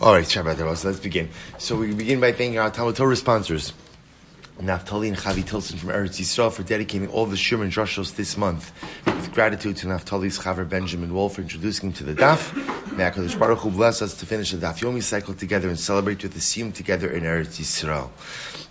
All right, Shabbat Shalom. So let's begin. So we begin by thanking our Talmud Torah sponsors, Naftoli and Chava Tilson from Eretz Yisroel, for dedicating all the shiur and drushos this month. With gratitude to Naftoli's Chaver Benjamin Wohl for introducing to the Daf. May HaKadosh Baruch Hu bless us to finish the Daf Yomi cycle together and celebrate with the siyum together in Eretz Yisroel.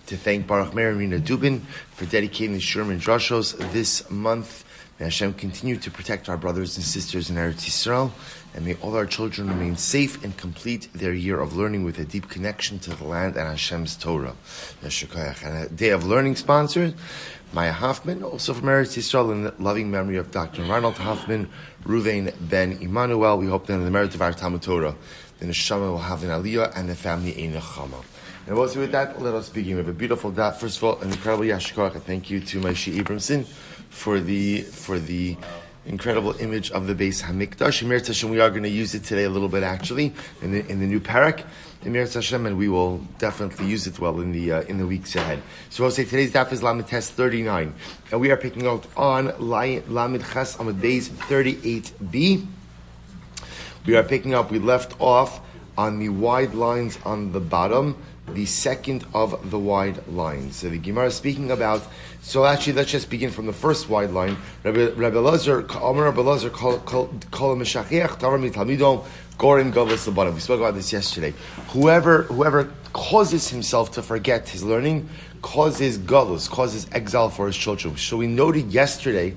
To thank Baruch Meir and Rena Dubin for dedicating the shiur and drushos this month. May Hashem continue to protect our brothers and sisters in Eretz Yisroel, and may all our children remain safe and complete their year of learning with a deep connection to the land and Hashem's Torah. And a day of learning sponsored, Maya Hoffman, also from Eretz Yisroel, in the loving memory of Dr. Ronald Hoffman, Ruvain Ben Emmanuel. We hope that in the merit of our Talmud Torah, the neshama will have an aliyah and the family a nechama. And also with that, let us begin. We have a beautiful daf. First of all, an incredible yashkoach. Thank you to my Abramson for the incredible image of the Beis Hamikdash. In Eretz Hashem, we are going to use it today a little bit actually in the new parak in Eretz Hashem, and we will definitely use it well in the weeks ahead. So I'll say today's daf is Lamed Tes 39, and we are picking out on Lamed Ches Amud Beis 38b. We are picking up. We left off on the wide lines on the bottom, the second of the wide lines. So the Gemara is speaking about. So actually, let's just begin from the first wide line. Rabbi Elazar, Omer Rabbi Elazar, Kol Meshachiach Tavar Mitalmidom Gorin Gavos L'Banim. We spoke about this yesterday. Whoever causes himself to forget his learning causes galus, causes exile for his children. So we noted yesterday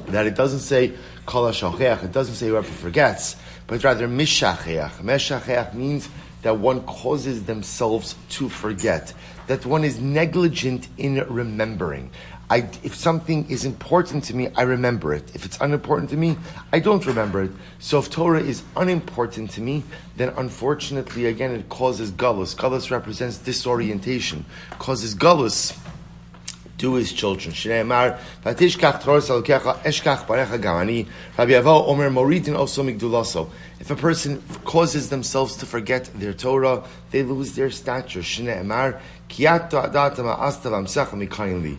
that it doesn't say Kol Hashachiach, it doesn't say whoever forgets, but rather Mishachiach. Mishachiach means that one causes themselves to forget, that one is negligent in remembering. If something is important to me, I remember it. If it's unimportant to me, I don't remember it. So if Torah is unimportant to me, then unfortunately, again, it causes galus. Galus represents disorientation, causes galus to his children. Shneimar, Vatishkach Torah Salukecha Eshkach Barecha Gamani. Rabbi Avo Omer Moritin also Migdulaso. If a person causes themselves to forget their Torah, they lose their stature. Shneimar Kiat Da'at Ma'astav Amsach Mikayinli.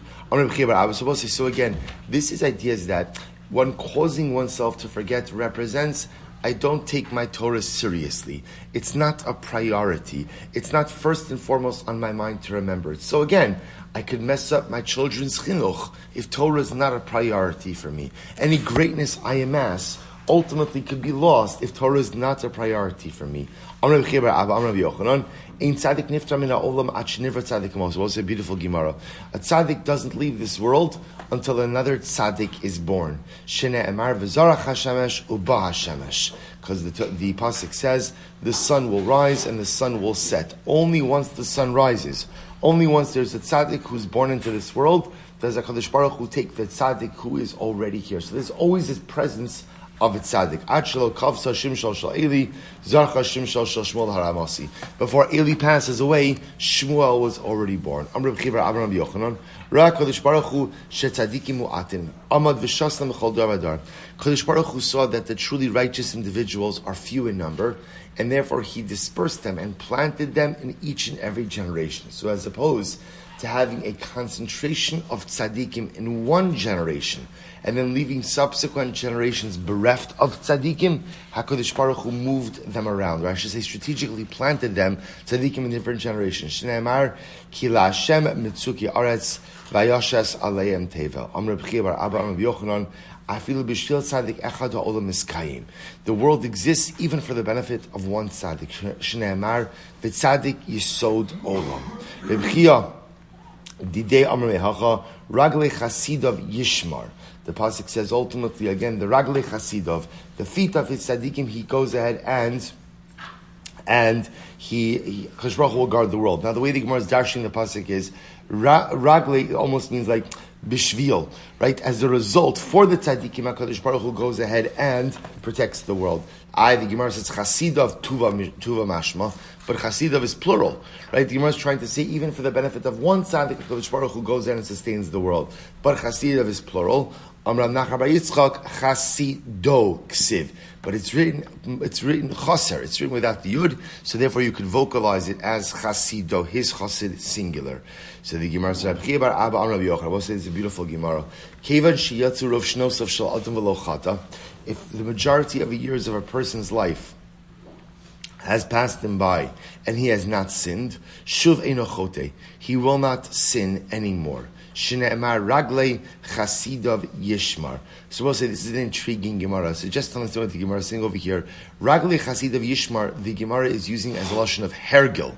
So again, this is ideas that one causing oneself to forget represents I don't take my Torah seriously. It's not a priority. It's not first and foremost on my mind to remember it. So again, I could mess up my children's chinuch if Torah is not a priority for me. Any greatness I amass ultimately could be lost if Torah is not a priority for me. Ein tzaddik niftar min ha'olam ad shenivra tzaddik amos. Also a beautiful Gemara. A tzaddik doesn't leave this world until another tzaddik is born. Shene emar v'zarach hashemesh uba hashemesh. Because the pasuk says the sun will rise and the sun will set. Only once the sun rises, only once there's a tzaddik who's born into this world, does HaKadosh Baruch Hu take the tzaddik who is already here. So there's always this presence of a tzaddik. Ad shelo kavsa shimshal shal Eli, zarcha shimshal shal Shmuel haramasi. Before Eli passes away, Shmuel was already born. Amr b'chivar Abraham Yochanan, Ra Kodesh Baruch Hu shetzadikim mu'atin, Amad v'shaslam v'chol dar v'dar. Kodesh Baruch Hu saw that the truly righteous individuals are few in number, and therefore He dispersed them and planted them in each and every generation. So as opposed to having a concentration of tzaddikim in one generation, and then leaving subsequent generations bereft of tzaddikim, HaKadosh Baruch Hu moved them around, or I should say strategically planted them, tzaddikim in different generations. Shneimar, ki la'Hashem mitzuki aretz, vayashes aleim tevel. Amr b'chivar Abraham Yochanan, afilu b'shvil tzaddik echad ha'olam miskayim. The world exists even for the benefit of one tzaddik. Shneimar, v'tzaddik yisod olam. Rebchia, didei amr mehacha, ragle chasidov yishmar. The pasuk says ultimately again the ragle chasidov, the feet of his tzaddikim, he goes ahead and he Kadosh Baruch Hu will guard the world. Now the way the Gemara is darshing the pasuk is ragle almost means like bishvil, right? As a result, for the tzaddikim, HaKadosh Baruch Hu goes ahead and protects the world. The Gemara says chasidov tuva mashma, but chasidov is plural, right? The Gemara is trying to say even for the benefit of one tzaddik, HaKadosh Baruch Hu goes ahead and sustains the world. But chasidov is plural. Amram Nachar Bar Yitzchak chasido ksiv, but it's written chaser. It's written without the yud, so therefore you could vocalize it as chasido, his chasid singular. So the Gemara says, Abba Amrav Yochanan. We'll say it's a beautiful Gemara. Kevan sheyatzu rov shnosav shel adam v'lo chata. If the majority of the years of a person's life has passed him by, and he has not sinned, shuv eino chote, he will not sin anymore. Shne'emar raglei chasidav yishmar. So we'll say this is an intriguing Gemara. So just to understand what the Gemara is saying over here, raglei chasidav yishmar, the Gemara is using as a lashon of hergil.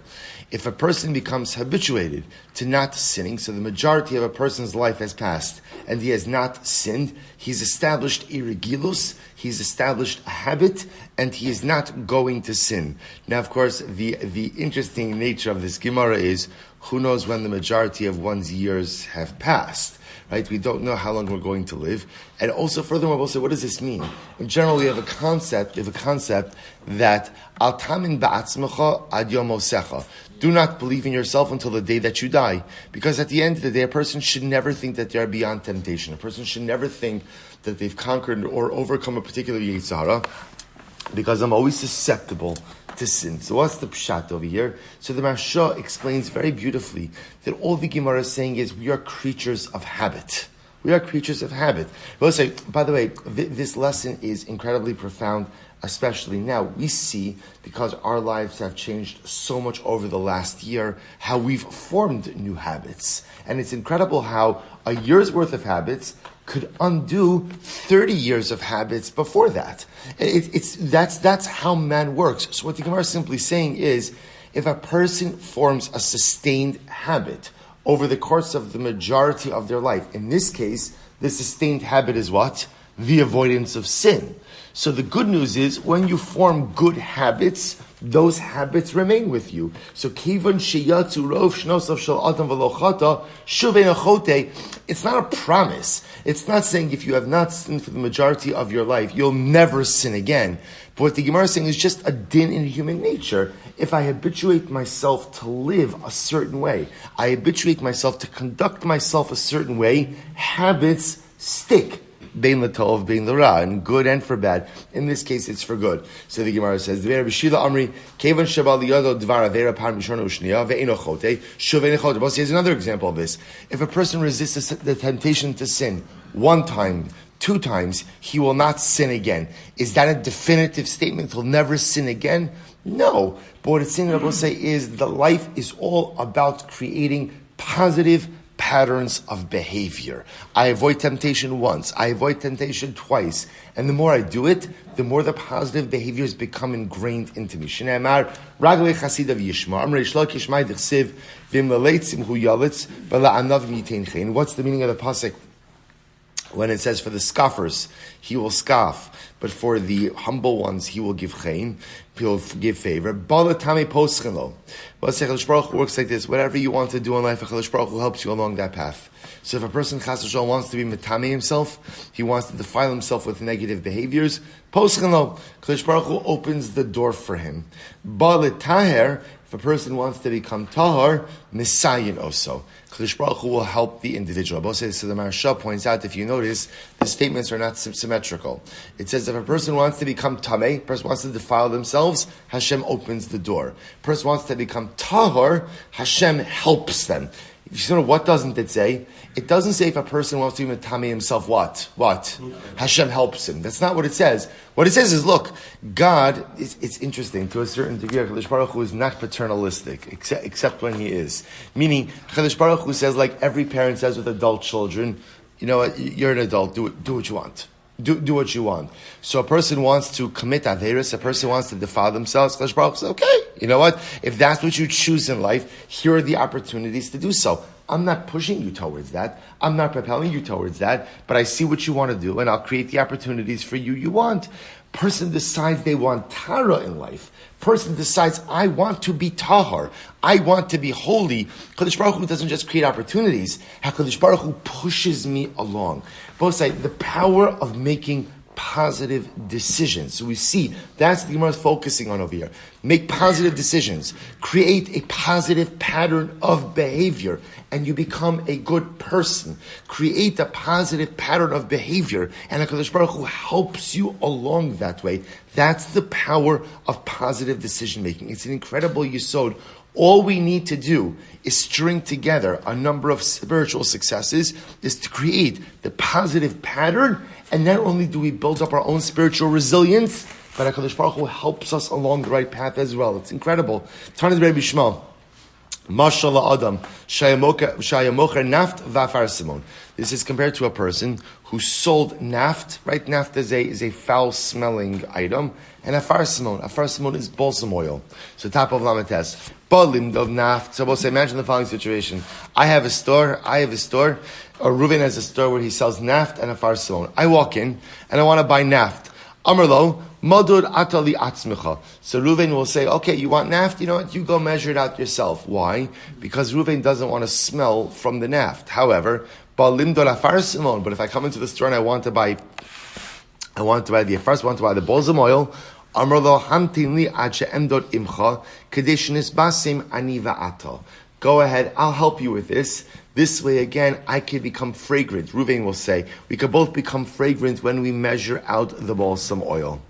If a person becomes habituated to not sinning, so the majority of a person's life has passed, and he has not sinned, he's established irregulus, he's established a habit, and he is not going to sin. Now, of course, the interesting nature of this Gemara is, who knows when the majority of one's years have passed, right? We don't know how long we're going to live. And also, furthermore, we'll say, what does this mean? In general, we have a concept that al tamin ba'atzmecha ad yom mosecha. Do not believe in yourself until the day that you die. Because at the end of the day, a person should never think that they are beyond temptation. A person should never think that they've conquered or overcome a particular Yitzhara, because I'm always susceptible to sin. So what's the pshat over here? So the Marsha explains very beautifully that all the Gemara is saying is we are creatures of habit. We are creatures of habit. We'll say, by the way, this lesson is incredibly profound, especially now. We see, because our lives have changed so much over the last year, how we've formed new habits. And it's incredible how a year's worth of habits could undo 30 years of habits before that. That's how man works. So what the Gemara is simply saying is, if a person forms a sustained habit over the course of the majority of their life, in this case, the sustained habit is what? The avoidance of sin. So the good news is, when you form good habits, those habits remain with you. So kivan sheyatzu rov shnosav shel adam v'lo chata shuv eino chote. It's not a promise. It's not saying if you have not sinned for the majority of your life, you'll never sin again. But what the Gemara is saying is just a din in human nature. If I habituate myself to live a certain way, I habituate myself to conduct myself a certain way, habits stick. Bein l'tov, bein l'ra, and good and for bad. In this case, it's for good. So the Gemara says, "Dvar b'shila amri kevan shabal yado dvar avera par mishona ushniya ve'eno chote shuv eino chote." But here's another example of this: if a person resists the temptation to sin one time, 2 times, he will not sin again. Is that a definitive statement? He'll never sin again? No. But what it's saying, I will say, is the life is all about creating positive patterns of behavior. I avoid temptation once, I avoid temptation twice, and the more I do it, the more the positive behaviors become ingrained into me. Shne'emar raglei chasidav yishma amrei shlokish mai dichsiv v'im leleitzim hu yalitz v'la'anav mitein chen. What's the meaning of the pasuk when it says, for the scoffers he will scoff, but for the humble ones he will give chen, he'll give favor. Balatame poschelo. Well, HaKadosh Baruch Hu works like this: whatever you want to do in life, HaKadosh Baruch Hu helps you along that path. So if a person Chas v'Shalom wants to be metame himself, he wants to defile himself with negative behaviors, poschelo, HaKadosh Baruch Hu opens the door for him. Balataher, if a person wants to become tahar, misayin also, HaKadosh Baruch Hu will help the individual. So the Maharsha points out, if you notice, the statements are not symmetrical. It says if a person wants to become tameh, a person wants to defile themselves, Hashem opens the door. A person wants to become tahar, Hashem helps them. If you know, what doesn't it say? It doesn't say if a person wants to be metame himself, what? Hashem helps him. That's not what it says. What it says is, look, God, it's interesting, to a certain degree, HaKadosh Baruch Hu is not paternalistic, except when he is. Meaning, HaKadosh Baruch Hu says, like every parent says with adult children, you know what, you're an adult, do what you want. Do what you want. So a person wants to commit averis, a person wants to defile themselves, HaKadosh Baruch Hu says, okay, you know what? If that's what you choose in life, here are the opportunities to do so. I'm not pushing you towards that. I'm not propelling you towards that. But I see what you want to do, and I'll create the opportunities for you want. Person decides they want tara in life. Person decides, I want to be tahar. I want to be holy. HaKadosh Baruch Hu doesn't just create opportunities. HaKadosh Baruch Hu pushes me along. Both sides, the power of making positive decisions. So we see that's the Gemara is focusing on over here. Make positive decisions. Create a positive pattern of behavior, and you become a good person. Create a positive pattern of behavior, and HaKadosh Baruch Hu helps you along that way. That's the power of positive decision making. It's an incredible yesod. All we need to do is string together a number of spiritual successes, is to create the positive pattern, and not only do we build up our own spiritual resilience, but HaKadosh Baruch Hu helps us along the right path as well. It's incredible. Tana Rebbe Shmuel. Mashallah Adam, Shayamocher Naft Vafar Simon. This is compared to a person who sold naft, right? Naft is a foul-smelling item, and afar Simon. Afar Simon is balsam oil. So top of Lamates. Balim of naft. So we'll say, imagine the following situation. I have a store, or Reuven has a store where he sells naft and afar Simon. I walk in, and I want to buy naft. Amarlo, Madur atali atzmicha. So Reuven will say, okay, you want naft? You know what? You go measure it out yourself. Why? Because Reuven doesn't want to smell from the naft. However, but if I come into the store and I want to buy the first, I want to buy the balsam oil, Amarlo hamtin ad she'emdot imcha kadishinis basim ani va'ato. Go ahead, I'll help you with this. This way, again, I can become fragrant. Reuven will say, we could both become fragrant when we measure out the balsam oil.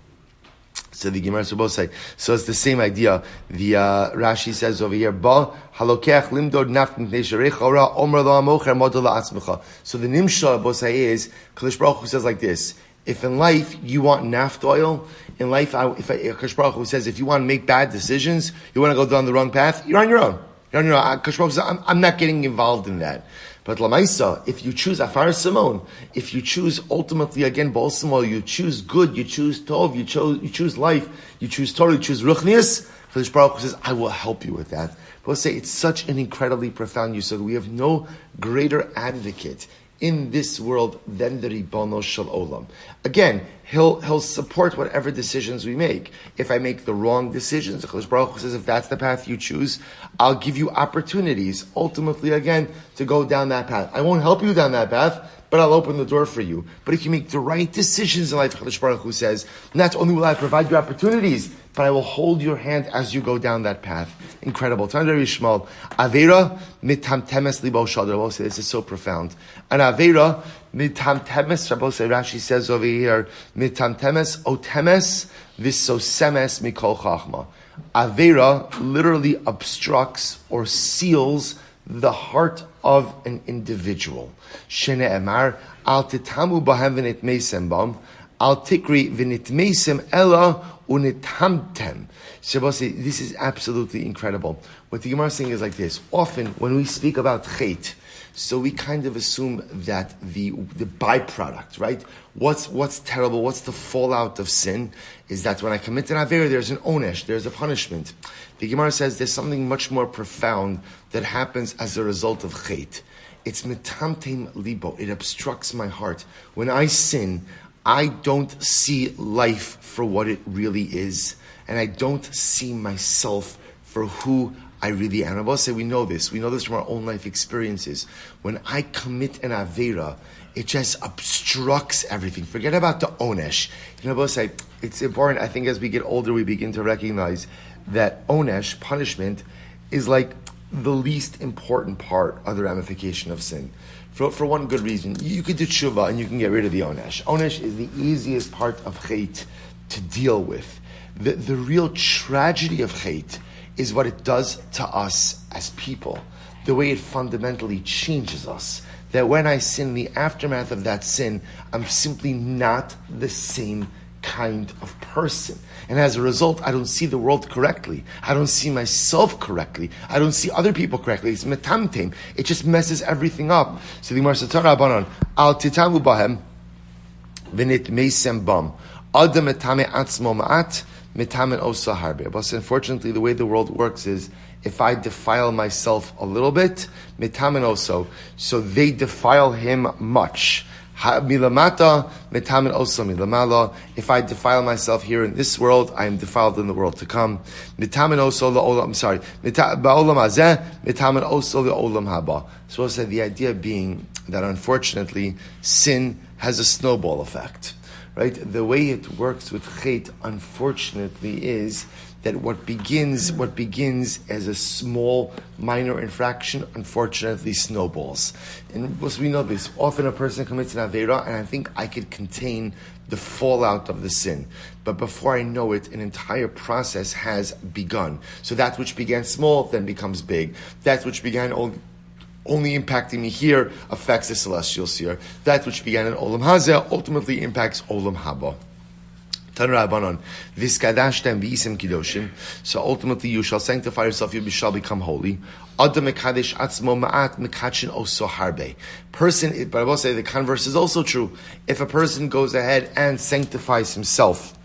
So the Gemara will both say, so it's the same idea. The Rashi says over here, Ba halokech limdod naft nesharicha ora omer lo amocher model la'atzmecha. So the nimsha both say is, Kadosh Baruch Hu says like this: if in life you want naft oil, in life, Kadosh Baruch Hu says, if you want to make bad decisions, you want to go down the wrong path, you're on your own. Kadosh Baruch Hu says, I'm not getting involved in that. But Lamaisa, if you choose Afar Simon, if you choose ultimately again balsam oil, you choose good, you choose Tov, you choose life, you choose Torah, you choose Ruchnius, Kadosh Baruch Hu says, I will help you with that. But we'll say it's such an incredibly profound use. So we have no greater advocate in this world than the Ribono Shel Olam. Again, he'll support whatever decisions we make. If I make the wrong decisions, Kadosh Baruch Hu says, if that's the path you choose, I'll give you opportunities, ultimately again, to go down that path. I won't help you down that path, but I'll open the door for you. But if you make the right decisions in life, Kadosh Baruch Hu says, not only will I provide you opportunities, but I will hold your hand as you go down that path. Incredible. Tana Rebbe Shmuel, Avera mitamtemes libo shadar. This is so profound. And Avera mitamtemes, Rashi says over here, mitamtemes otemes visosemes mikol chachma. Avera literally obstructs or seals the heart of an individual. Shene'emar al titamu bahem v'nitmeisem bam al tikri v'nitmeisem ela unithamtem. Shabbos, this is absolutely incredible. What the Gemara is saying is like this. Often, when we speak about chet, so we kind of assume that the byproduct, right? What's terrible, what's the fallout of sin, is that when I commit an avera, there's an onesh, there's a punishment. The Gemara says there's something much more profound that happens as a result of chet. It's metamtem libo. It obstructs my heart. When I sin, I don't see life for what it really is, and I don't see myself for who I really am. I will say we know this from our own life experiences. When I commit an avera, it just obstructs everything. Forget about the onesh. I will say it's important. I think as we get older, we begin to recognize that onesh, punishment, is like the least important part of the ramification of sin. For one good reason. You could do tshuva and you can get rid of the onesh. Onesh is the easiest part of chet to deal with. The real tragedy of chet is what it does to us as people. The way it fundamentally changes us. That when I sin, the aftermath of that sin, I'm simply not the same kind of person. And as a result, I don't see the world correctly. I don't see myself correctly. I don't see other people correctly. It's metamtem. It just messes everything up. So the Gemara says, Al titamu bahem v'nit meisem bam. Adam metame atzmo ma'at metamen osa harbe. But unfortunately, the way the world works is, if I defile myself a little bit, metamen oso, so they defile him much. Milamata metamen oso milamala. If I defile myself here in this world, I am defiled in the world to come. Metamen oso leolam. I'm sorry. Ba'olam hazeh metamen oso leolam haba. So I said the idea being that unfortunately sin has a snowball effect, right? The way it works with chet, unfortunately, is that what begins as a small, minor infraction, unfortunately snowballs. And we know this. Often a person commits an avera, and I think I could contain the fallout of the sin. But before I know it, an entire process has begun. So that which began small then becomes big. That which began only impacting me here affects the celestial sphere. That which began in Olam Hazeh ultimately impacts Olam Haba. Tan Rabbanon, Viskadashtem V'isim Kidoshim. So ultimately you shall sanctify yourself, you shall become holy. Adam Mekadesh Atzmo Ma'at Mekachin Oso Harbe. Person, but I will say the converse is also true. If a person goes ahead and sanctifies himself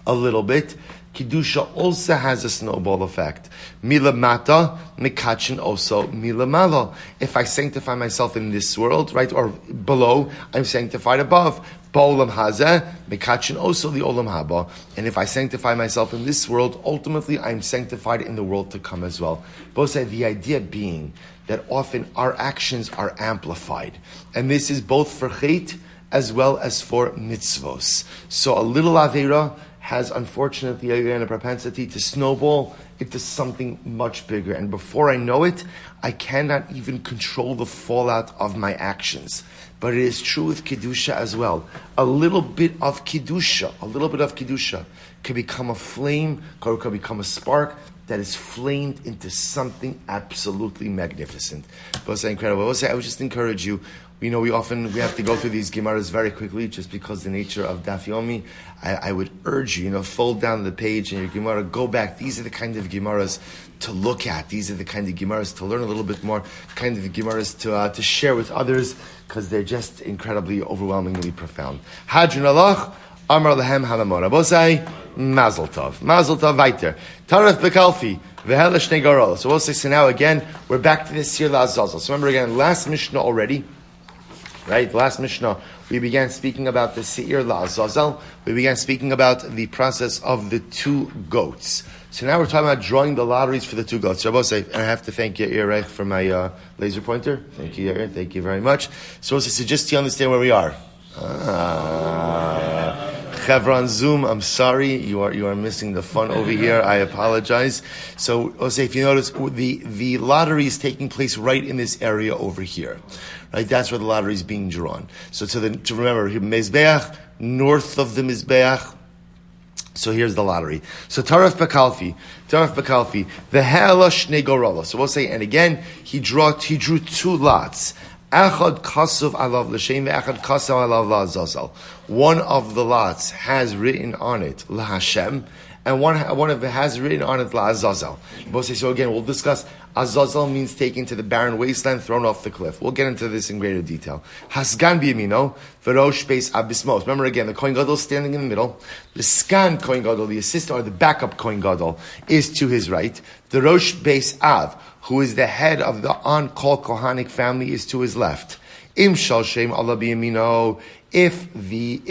a little bit, Kedusha also has a snowball effect. Mila mata, mekachin also mila mala. If I sanctify myself in this world, right, or below, I'm sanctified above. Ba'olam hazeh, mekachin also the olam haba. And if I sanctify myself in this world, ultimately I'm sanctified in the world to come as well. Both say the idea being that often our actions are amplified. And this is both for chait as well as for mitzvos. So a little aveira has unfortunately again a propensity to snowball into something much bigger. And before I know it, I cannot even control the fallout of my actions. But it is true with Kedusha as well. A little bit of Kedusha can become a flame, or can become a spark that is flamed into something absolutely magnificent. But it's incredible. I would just encourage you. We have to go through these Gemaras very quickly just because the nature of Daf Yomi. I would urge you, fold down the page in your Gemara, go back. These are the kind of Gemaras to look at. These are the kind of Gemaras to learn a little bit more, kind of Gemaras to share with others, because they're just incredibly, overwhelmingly profound. Hadron alach, Amar lehem halamon. Abosai, Mazel Tov. Mazel Tov weiter. Taref bekalfi. So we'll say, so now again, we're back to this Sir La'azazel. So remember again, last Mishnah already, right? Last Mishnah, we began speaking about the Seir La'azazel. We began speaking about the process of the two goats. So now we're talking about drawing the lotteries for the two goats. So and I have to thank Yair for my laser pointer. Thank you, Yair. Thank you very much. So just to understand where we are. Chevron Zoom, I'm sorry, you are missing the fun over here. I apologize. So, if you notice, the lottery is taking place right in this area over here, right? That's where the lottery is being drawn. So, to remember, Mizbeach, north of the Mizbeach. So here's the lottery. So Taraf Bekalfi, the Ha'ala Shnei Gorala. So we'll say, and again, he drew two lots. Echad Kasav Alav L'Shem, Echad Kasav Alav La'azazel. One of the lots has written on it LaHashem, and one of it has written on it La'azazel. So again, we'll discuss. Azazel means taken to the barren wasteland, thrown off the cliff. We'll get into this in greater detail. Hasgan b'yamino, v'rosh beis abismos. Remember again, the Kohen Gadol standing in the middle. The Skan Kohen Gadol, the assistant or the backup Kohen Gadol, is to his right. The Rosh Beis Av, who is the head of the on-call Kohanic family, is to his left. Im shal shem Allah b'yamino. If the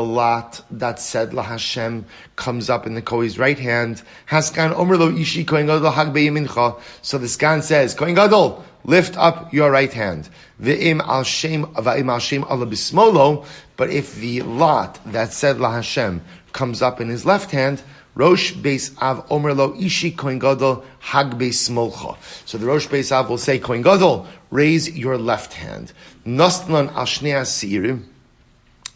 lot that said LaHashem comes up in the Kohen's right hand, Haskan Omer lo ishi Kohen Gadol hag beyamincha. So the Skan says, Kohen Gadol, lift up your right hand. V'im al shem Allah bismolo. But if the lot that said LaHashem comes up in his left hand, Rosh Beis Av Omer lo ishi Kohen Gadol hag beismolcha. So the Rosh Beis Av will say, Kohen Gadol, raise your left hand. Nostlan al shnei asirim.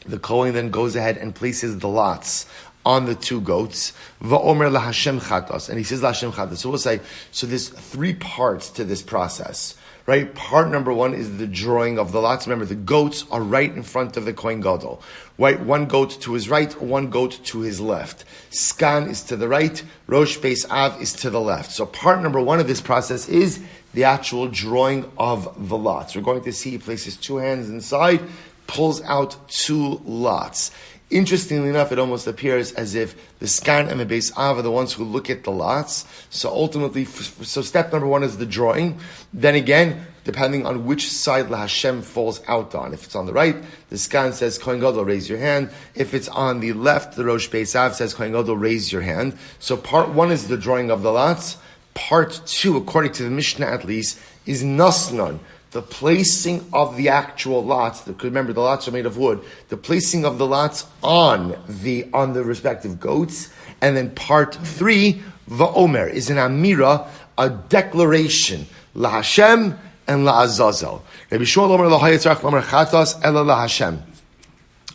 The Kohen then goes ahead and places the lots on the two goats. Va'omer laHashem chatos. And he says laHashem chatos. So we'll say, so there's three parts to this process, right? Part number one is the drawing of the lots. Remember, the goats are right in front of the Kohen Gadol. Right? One goat to his right, one goat to his left. Skan is to the right, Rosh Beis Av is to the left. So part number one of this process is the actual drawing of the lots. We're going to see he places two hands inside, pulls out two lots. Interestingly enough, it almost appears as if the Skan and the Beis Av are the ones who look at the lots. So ultimately, so step number one is the drawing. Then again, depending on which side LaHashem falls out on. If it's on the right, the Skan says, Kohen Gadol, raise your hand. If it's on the left, the Rosh Beis Av says, Kohen Gadol, raise your hand. So part one is the drawing of the lots. Part two, according to the Mishnah at least, is Nasnan, the placing of the actual lots. Remember, the lots are made of wood. The placing of the lots on the respective goats. And then part three, Va'omer, is an amira, a declaration, LaHashem and LaAzazel. Rabbi Shmuel Omer lo hayitzarach l'omer chatos ela LaHashem.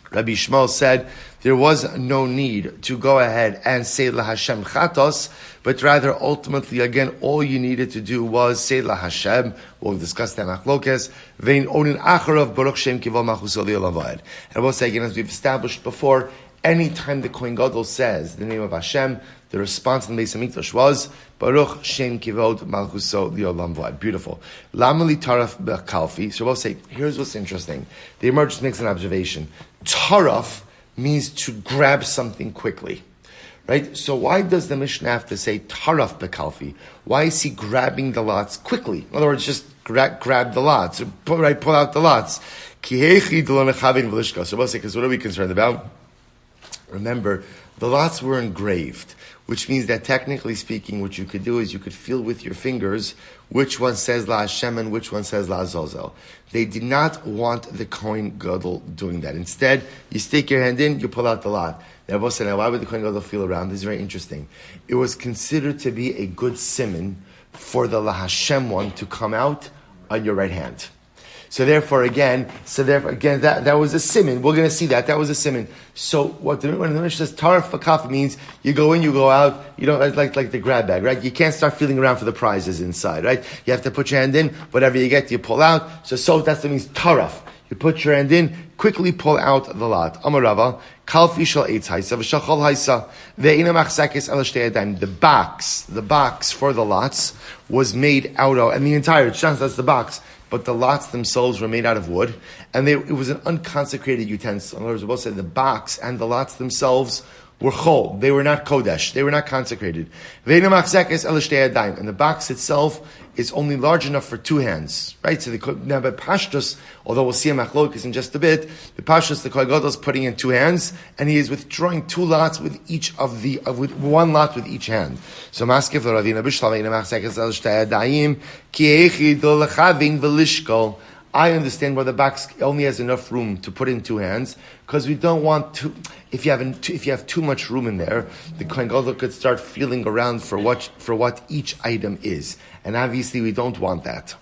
Rabbi Shmuel said there was no need to go ahead and say LaHashem chatos, but rather ultimately, again, all you needed to do was say LaHashem. We'll discuss that machlokes. Vein onin acharav baruch shem kivol malchus aliyah lavayed. And we'll say again, as we've established before, Anytime the Kohen Gadol says the name of Hashem, the response in the Beis Hamikdash was Baruch Shem Kivod Malchuso Liolam V'ad. Beautiful. Lamali Taraf Bekalfi. So we'll say, here's what's interesting. The Emergence makes an observation. Taraf means to grab something quickly. Right? So why does the Mishnah have to say Taraf Bekalfi? Why is he grabbing the lots quickly? In other words, just grab the lots. Pull out the lots. So we'll say, because what are we concerned about? Remember, the lots were engraved, which means that technically speaking, what you could do is you could feel with your fingers which one says La Hashem and which one says La Azazel. They did not want the Kohen Gadol doing that. Instead, you stick your hand in, you pull out the lot. Now, why would the Kohen Gadol feel around? This is very interesting. It was considered to be a good siman for the La Hashem one to come out on your right hand. So therefore, again, that was a siman. We're going to see that was a siman. So when the Mishnah says taraf fakaf means you go in, you go out. You don't like the grab bag, right? You can't start feeling around for the prizes inside, right? You have to put your hand in. Whatever you get, you pull out. So that's what means taraf. You put your hand in, quickly pull out the lot. Amarava kalfi shal eitz haisa v'shachol haisa ve'ina machzekes el shtei yadayim. The box for the lots was made out of, and the entire chance that's the box. But the lots themselves were made out of wood, and it was an unconsecrated utensil. In other words, we'll say the box and the lots themselves were chol. They were not kodesh. They were not consecrated. And the box itself is only large enough for two hands, right? So now by pashtus, although we'll see a machlokas in just a bit, the pashtus, the Kohen Gadol is putting in two hands, and he is withdrawing two lots with each of with one lot with each hand. So maskef l'Ravina b'shlam ve'ina machzekes el shtei yadayim ki echid lo lechavin v'lishkol. I understand why the box only has enough room to put in two hands, because we don't want to. If you have too much room in there, the Kohen Gadol could start feeling around for what each item is, and obviously we don't want that.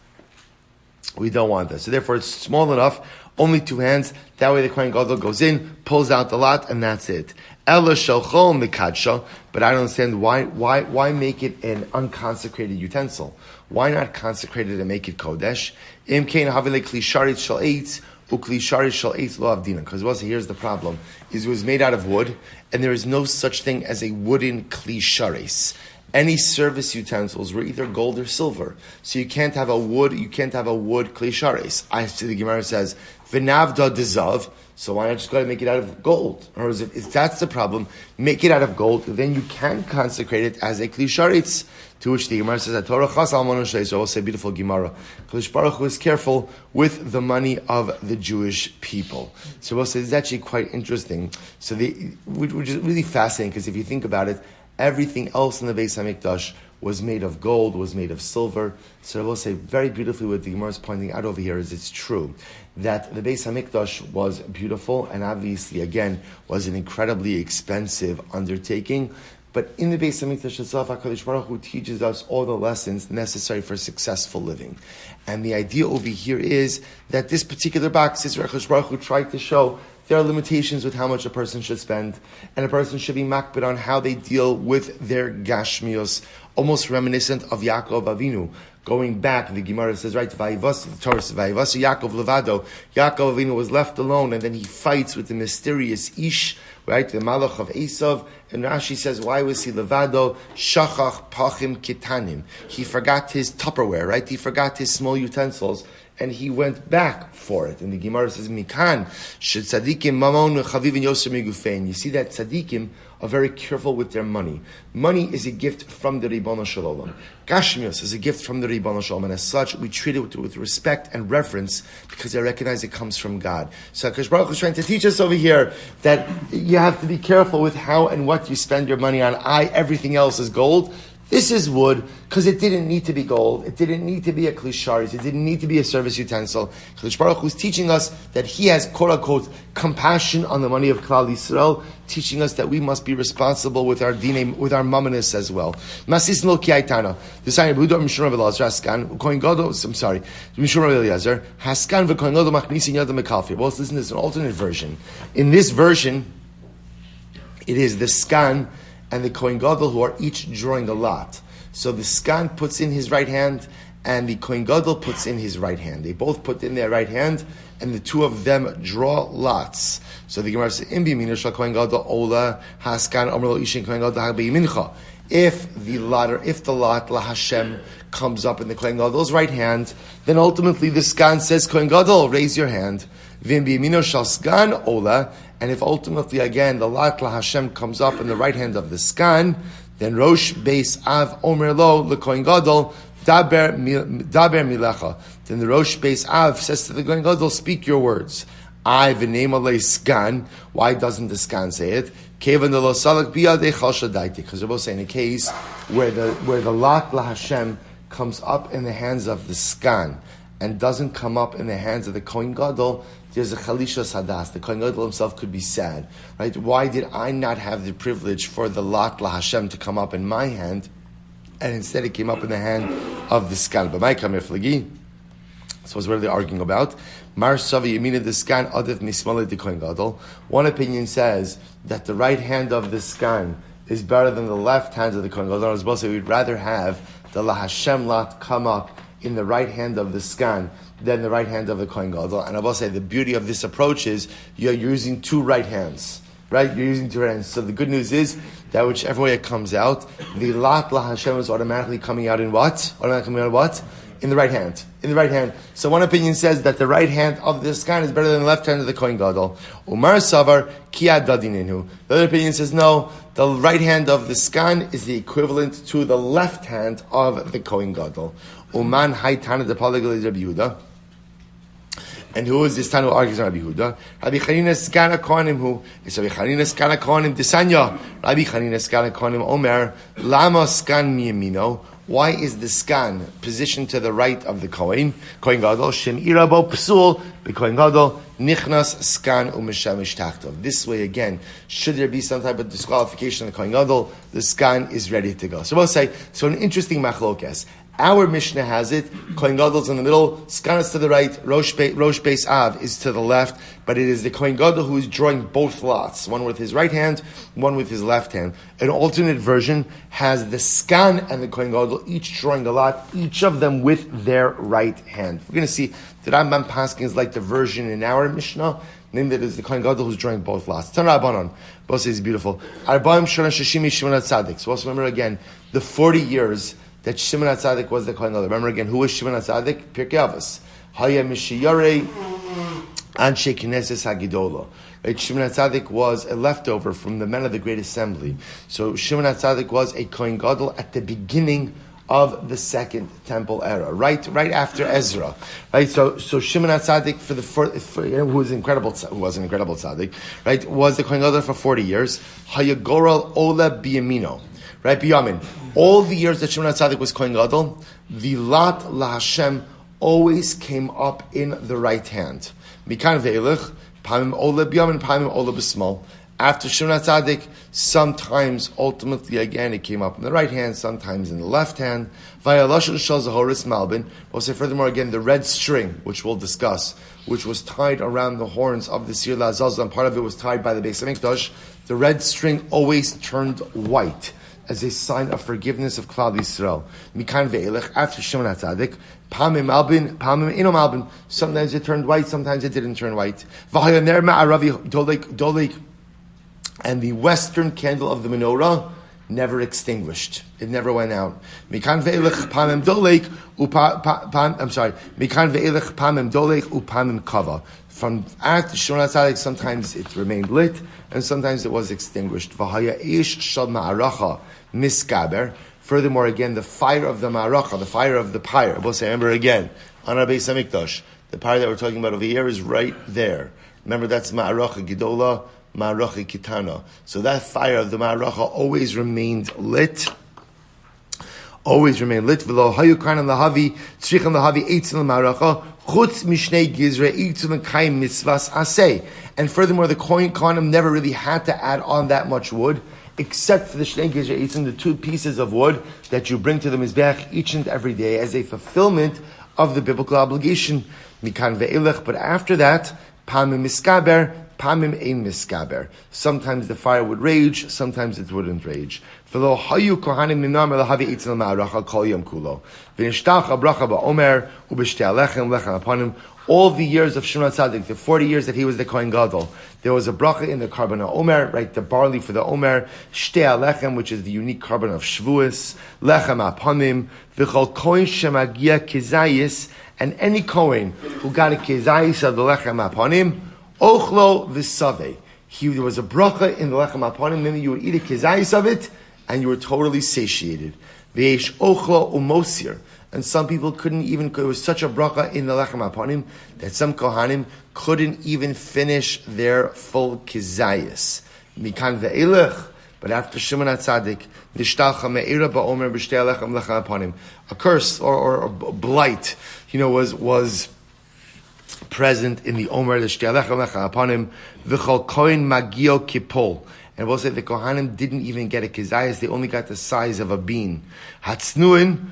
We don't want that. So therefore, it's small enough, only two hands. That way, the Kohen Gadol goes in, pulls out the lot, and that's it. Ela shalchol mikadsha. But I don't understand why make it an unconsecrated utensil. Why not consecrate it and make it kodesh? Because here's the problem: it was made out of wood, and there is no such thing as a wooden kli sharis. Any service utensils were either gold or silver, so you can't have a wood kli sharis. I see the Gemara says v'navda dezav. So why not just go ahead and make it out of gold? Or if that's the problem, make it out of gold, then you can consecrate it as a kli sharitz. To which the Gemara says, Torah chas al manu shlei. So I will say, beautiful Gemara. Kadosh Baruch Hu is careful with the money of the Jewish people. So we'll say, it's actually quite interesting. So which is really fascinating, because if you think about it, everything else in the Beis Hamikdash was made of gold, was made of silver. So I will say very beautifully what the Gemara is pointing out over here is it's true that the Beis Hamikdash was beautiful and obviously, again, was an incredibly expensive undertaking. But in the Beis Hamikdash itself, HaKadosh Baruch Hu teaches us all the lessons necessary for successful living. And the idea over here is that this particular box is where HaKadosh Baruch Hu tried to show there are limitations with how much a person should spend, and a person should be makbid on how they deal with their gashmios, almost reminiscent of Yaakov Avinu. Going back, the Gemara says, right, Vayivas, the Torah says, Vayivas Yaakov Levado. Yaakov Avinu was left alone, and then he fights with the mysterious Ish, right, the Malach of Esav. And Rashi says, why was he Levado? Shachach Pachim Kitanim. He forgot his Tupperware, right? He forgot his small utensils, and he went back for it. And the Gemara says, Mikan, Shed Tzadikim Mamon Chavivin Yosem Migufein. You see that Tzadikim are very careful with their money. Money is a gift from the Ribono Shel Olam. Gashmios is a gift from the Ribono Shel Olam, and as such, we treat it with respect and reverence because I recognize it comes from God. So HaKadosh Baruch Hu is trying to teach us over here that you have to be careful with how and what you spend your money on. Everything else is gold. This is wood, because it didn't need to be gold. It didn't need to be a klisharis. It didn't need to be a service utensil. Kadosh Baruch Hu is teaching us that He has, quote unquote, compassion on the money of Klal Yisrael, teaching us that we must be responsible with our dinei, with our mamonis as well. Masis lo kiaitana. The sign of Buddha Mishur Elazar Haskan. Kohen Gadol. I'm sorry, Mishur Elazar Haskan v'Kohen Gadol machnisin yadam mekalfi. Well, listen, this is an alternate version. In this version, it is the skan and the Kohen Gadol who are each drawing a lot. So the skan puts in his right hand, and the Kohen Gadol puts in his right hand. They both put in their right hand, and the two of them draw lots. So the Gemara says, "Im b'yamino shel Kohen Gadol ola haskan omer lo ishin Kohen Gadol hag b'yamincha." If the lot LaHashem comes up in the Kohen Gadol's right hand, then ultimately the skan says, Kohen Gadol, raise your hand. V'im b'yamino shel skan ola, and if ultimately again the lot LaHashem comes up in the right hand of the skan, then Rosh Beis Av Omer Lo LeKohen Gadol Daber Milecha. Then the Rosh Beis Av says to the Kohen Gadol, speak your words. I v'neim alei skan. Why doesn't the skan say it? Kevan de lo salak biyadei chal shadaiti. Because they're both saying a case where the lot LaHashem comes up in the hands of the skan and doesn't come up in the hands of the Kohen Gadol, there's a chalisha sadas. The Kohen Gadol himself could be sad, right? Why did I not have the privilege for the lot LaHashem to come up in my hand, and instead it came up in the hand of the skan? But my kamir flagi. So what are they arguing about? Mar savi yamina the skan adif mismale the Kohen Gadol. One opinion says that the right hand of the skan is better than the left hand of the Kohen Gadol. I was supposed to say we'd rather have the LaHashem lot come up in the right hand of the skan than the right hand of the Kohen Gadol. And I will say the beauty of this approach is you're using two right hands, right? You're using two right hands. So the good news is that whichever way it comes out, the lot LaHashem is automatically coming out in what? In the right hand. In the right hand. So one opinion says that the right hand of the skan is better than the left hand of the Kohen Gadol. Umar Savar Kiyad Dadininu. The other opinion says no, the right hand of the skan is the equivalent to the left hand of the Kohen Gadol. Uman Haitana de Palagal Rabbi Yehuda. And who is this Tanu who argues on Rabbi Yehuda? Rabbi Chanina Skana Kohanim who? It's Rabbi Chanina Skana Kohanim Desanya. Rabbi Chanina Skana Kohanim Omer Lama Skan Miyamino. Why is the skan positioned to the right of the Kohen Gadol? Shem irabo psul the Kohen Gadol nichnas skan umeshamish tachtov. This way again, should there be some type of disqualification of the Kohen Gadol, the skan is ready to go. So we'll say, so an interesting machlokes. Our Mishnah has it, Kohen Gadol's in the middle, skan is to the right, Rosh Beis Av is to the left, but it is the Kohen Gadol who is drawing both lots, one with his right hand, one with his left hand. An alternate version has the skan and the Kohen Gadol each drawing a lot, each of them with their right hand. We're going to see the Rambam Paskin is like the version in our Mishnah, named that is the Kohen Gadol who's drawing both lots. Tana Rabbanon, both says beautiful. Arbaim Shana Shishimi Shimon HaTzadik. So also remember again, the 40 years that Shimon HaTzadik was the Kohen Gadol. Remember again, who was Shimon HaTzadik? Pirkei Avos. Haya Mishiyarei Anshe Knesses Hagidola. Right? Shimon HaTzadik was a leftover from the men of the Great Assembly. So Shimon HaTzadik was a Kohen Gadol at the beginning of the Second Temple era, right after Ezra, right? So Shimon HaTzadik who was an incredible tzaddik, right? Was the Kohen Gadol for 40 years. Hayagoral Ola Biyamino. Right, Biyamin. All the years that Shimon HaTzadik was Kohen Gadol, the lot LaHashem always came up in the right hand. Mikan ve'elech, pamim ola biyamin, pamim ola b'smal. After Shimon HaTzadik, sometimes, ultimately, again, it came up in the right hand, sometimes in the left hand. Vayalashon shal zahoris malbin. We'll say furthermore, again, the red string, which we'll discuss, which was tied around the horns of the Sir La'azazah, and part of it was tied by the Beis HaMikdash. The red string always turned white, as a sign of forgiveness of Klal Yisrael. Mikan ve'elech, after Shimon HaTzadik, pamim albin, pamim inom albin. Sometimes it turned white, sometimes it didn't turn white. V'hayaner ma'aravi dolek, and the western candle of the menorah never extinguished. It never went out. Mikan ve'elech pamim dolek, Mikan ve'elech pamim dolek upamim kava. From after Shimon HaTzadik, sometimes it remained lit, and sometimes it was extinguished. V'haya ish shal ma'aracha miskaber. Furthermore, again, the fire of the ma'aracha, the fire of the pyre. We'll say, remember again, on our Beis HaMikdash, the pyre that we're talking about over here is right there. Remember, that's ma'aracha gidola, ma'aracha kitana. So that fire of the ma'aracha always remained lit. Always remained lit. V'lo hayu karnan lahavi, tzrichan lahavi eitzin l'ma'aracha, chutz mishnei gizre eitzin l'kayim mitzvas aseh. And furthermore, the Kohanim never really had to add on that much wood, except for the Shnei Gizre Eitzim, the 2 pieces of wood that you bring to the Mizbeach each and every day as a fulfillment of the biblical obligation. Mikan ve'elech, but after that, Pamim Miskaber, Pamim ein miskaber. Sometimes the fire would rage, sometimes it wouldn't rage. V'lo hayu kohanim ninam elahavi eitzil ma'arachal kol yom kulo. V'nishtach abracha ba'omer u'b'shtei alechem lechem apanim. All the years of Shimon Tzaddik, the 40 years that he was the Kohen Gadol, there was a bracha in the carbon of Omer, right? The barley for the Omer, Shtei Alechem, which is the unique carbon of Shavuos, Lechem Apanim, V'chol Kohen Shemagia Kezayis, and any Kohen who got a Kezayis of the Lechem Apanim, Ochlo V'saveh. There was a bracha in the Lechem Apanim, then you would eat a Kezayis of it, and you were totally satiated. V'yesh Ochlo Umosir. And some people couldn't even, it was such a bracha in the Lechem Apanim that some Kohanim couldn't even finish their full Kizayis. Mikan ve'elech, but after Shimon HaTzadik, Nishtalcha me'era ba'omer b'shtei Lechem Lechem Apanim, a curse or a blight, was present in the Omer, the Shtei Lechem Lechem Apanim, v'chol koin magio kipol. And we'll say the Kohanim didn't even get a Kizayis, they only got the size of a bean. Hatznuin,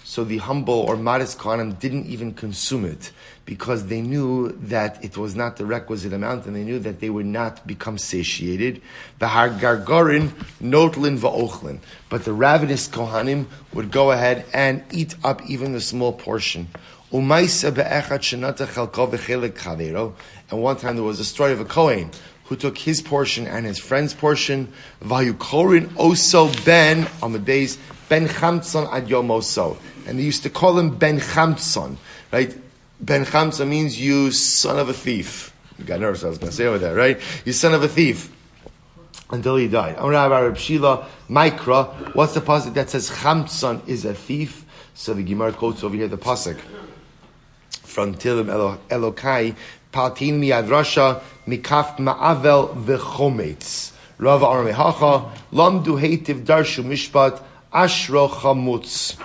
so the humble or modest Kohanim didn't even consume it because they knew that it was not the requisite amount and they knew that they would not become satiated. V'hargargarin notlin va'ochlin. But the ravenous Kohanim would go ahead and eat up even the small portion. And one time there was a story of a Kohen who took his portion and his friend's portion. Vayukorin oso ben amadeis ben chamtzon ad yomoso. And they used to call him Ben Chamtzon, right? Ben Chamtzon means you son of a thief. You got nervous, I was going to say over there, right? You son of a thief. Until he died. Amar Shila, Mikra, what's the pasuk that says Chamtzon is a thief? So the Gemara quotes over here the pasuk from Tilim Elokai, Paltin miad Rasha, Mikaf ma'avel v'chometz. Rav Arme Hacha, Lamdu heitiv darshu mishpat, Ashro chamutz.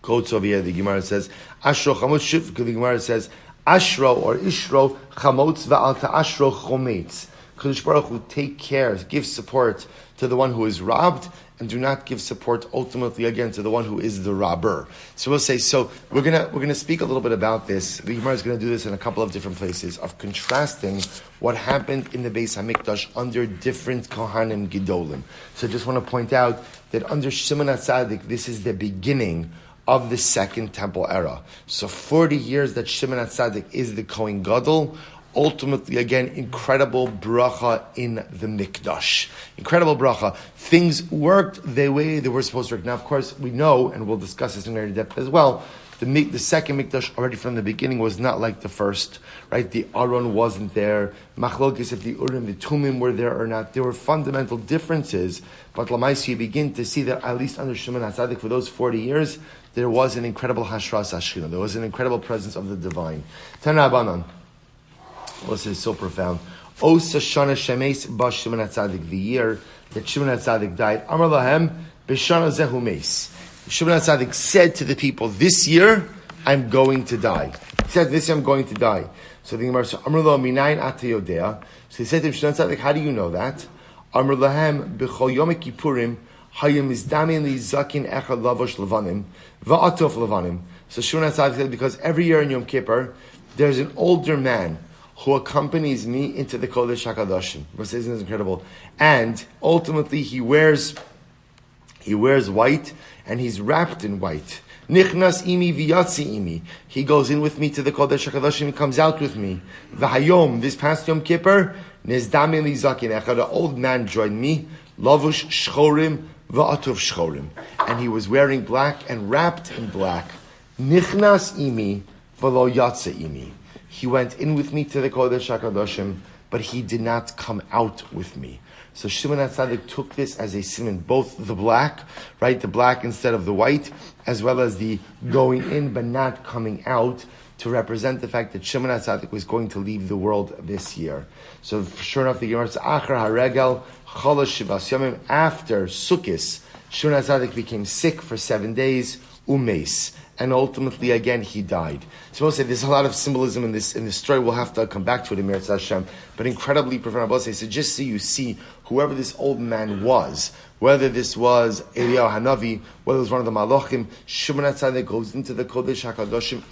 Quotes over here, the Gemara says, Ashro chamutz, the Gemara says, Ashro or Ishro chamutz va'alta Ashro chometz. Kadosh Baruch Hu take care, give support to the one who is robbed, and do not give support ultimately again to the one who is the robber. So we'll say, so we're gonna speak a little bit about this. The Gemara is gonna do this in a couple of different places of contrasting what happened in the Beis Hamikdash under different Kohanim Gedolim. So I just want to point out that under Shimon HaTzadik, this is the beginning of the Second Temple era. So 40 years that Shimon HaTzadik is the Kohen Gadol. Ultimately, again, incredible bracha in the Mikdash. Incredible bracha. Things worked the way they were supposed to work. Now, of course, we know, and we'll discuss this in greater depth as well, the second Mikdash already from the beginning was not like the first, right? The Aron wasn't there. Machlokes, if the Urim, the Tumim were there or not. There were fundamental differences, but Lamaisi, you begin to see that at least under Shimon HaTzadik for those 40 years, there was an incredible Hashras HaShechina. There was an incredible presence of the divine. Tana Abanan. Well, this is so profound. Osa Shana Shemes Ba Shimon HaTzadik, the year that Shimon HaTzadik died. Amar Lahem B'Shana Zehu Meis. Shimon HaTzadik said to the people, this year I'm going to die. He said, this year I'm going to die. So the Gemara said, Amar Lo Minayin Ata Yodea. So he said to him, Shimon HaTzadik, how do you know that? Amar Lahem B'Chol Yom Kippurim Hayim Izdamin Li Zakin Echad Lavosh Levanim Va'atof Levanim. So Shimon HaTzadik said, because every year in Yom Kippur there's an older man who accompanies me into the Kodesh HaKadoshim. Isn't this incredible? And ultimately he wears white and he's wrapped in white. Nichnas imi v'yatzi imi. He goes in with me to the Kodesh HaKadoshim, he comes out with me. V'hayom, this past Yom Kippur, nezdami li zakin echad, an old man joined me, lavush shchorim v'atuv shchorim. And he was wearing black and wrapped in black. Nichnas imi v'lo yatze imi. He went in with me to the Kodesh HaKadoshim, but he did not come out with me. So Shimon HaTzadik took this as a simon, both the black, right, the black instead of the white, as well as the going in but not coming out, to represent the fact that Shimon HaTzadik was going to leave the world this year. So sure enough, the Gemara says, Achar HaRegel, Cholosh Shivas Yomim, after Sukkot, Shimon HaTzadik became sick for 7 days, umeis. And ultimately, again, he died. So we'll say there's a lot of symbolism in this story. We'll have to come back to it in Eretz Hashem. But incredibly profound. So just so you see, whoever this old man was whether this was Eliyahu Hanavi, whether it was one of the Malachim, Shimon HaTzadik goes into the Kodesh HaKadoshim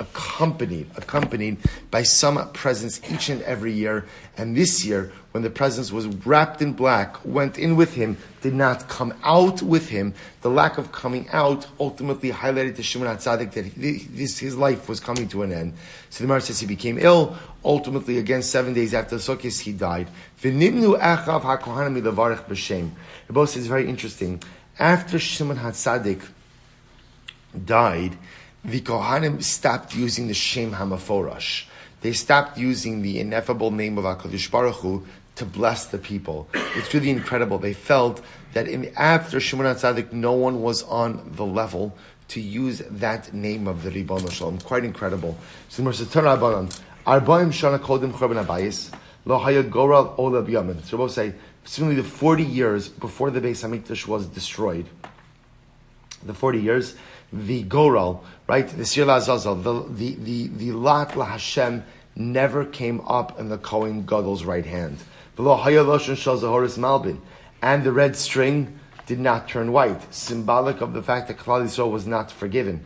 accompanied by some presence each and every year. And this year, when the presence was wrapped in black, went in with him, did not come out with him, the lack of coming out ultimately highlighted to Shimon HaTzadik that his life was coming to an end. So the Gemara says he became ill. Ultimately, again, 7 days after Sukkot, he died. V'nimnu echav hakohanim milavarich b'shem. The boss is very interesting. After Shimon HaTzadik died, the Kohanim stopped using the Shem HaMaforash. They stopped using the ineffable name of HaKadosh Baruch Hu to bless the people. It's really incredible. They felt that after Shimon HaTzadik, no one was on the level to use that name of the Ribbon Shalom. Quite incredible. So the Mercer Torah Abanon, Arba'im Shana Kodim Chorban Habayis, Lo Haya Goral Ola B'Yamin. So we'll say, similarly, the 40 years before the Beis HaMikdash was destroyed, the 40 years, the Goral, right, the Sir Azazel, the Lat La Hashem never came up in the Kohen Gadol's right hand. And the red string did not turn white, symbolic of the fact that Klal Yisrael was not forgiven.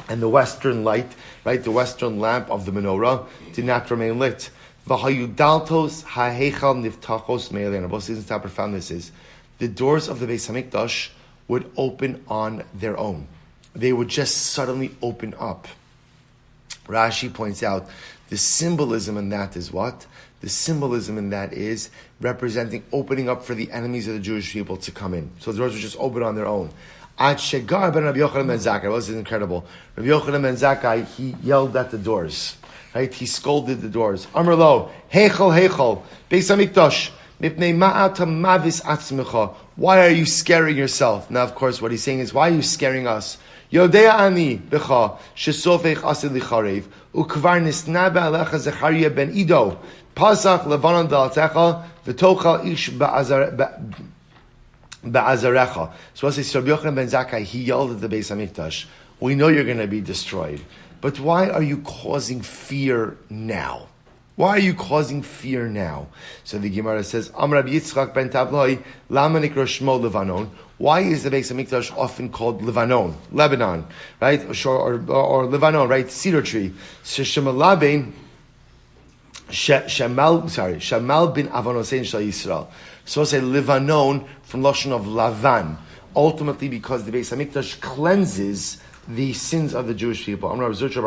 And the western light, right, the western lamp of the menorah did not remain lit. V'hayudaltos ha'heichal niftachos me'elein. Abba seasons how profound this is. The doors of the Beis HaMikdash would open on their own. They would just suddenly open up. Rashi points out the symbolism in that is what? The symbolism in that is representing opening up for the enemies of the Jewish people to come in. So the doors would just open on their own. Ad Shegar ben Rabbi Yochanan ben Zakkai. Well, this is incredible. Rabbi Yochanan ben Zakkai, he yelled at the doors. Right? He scolded the doors. Amar lo, heichal, Beis HaMikdash, mipnei ma'ata mavis atzmecha. Why are you scaring yourself? Now, of course, what he's saying is, why are you scaring us? Yodea ani becha, shesofech asid licharev, ukvar nisna be'alecha Zechariah ben Ido, pasach levanon da'altecha, v'tochal ish ba'azarecha. So I say, Rabbi Yochanan ben Zakkai, he yelled at the Beis HaMikdash, we know you're going to be destroyed. But why are you causing fear now? Why are you causing fear now? So the Gemara says, Amar Rabbi Yitzchak ben Tabloi, Lama nikra shmo Levanon. Why is the Beis HaMikdash often called Levanon, Lebanon, right? Or Lebanon, right? Cedar tree. Shamal bin Avonosein Shal Yisrael. So say Levanon from Lashon of Lavan. Ultimately, because the Beis HaMikdash cleanses the sins of the Jewish people. Why is the Beis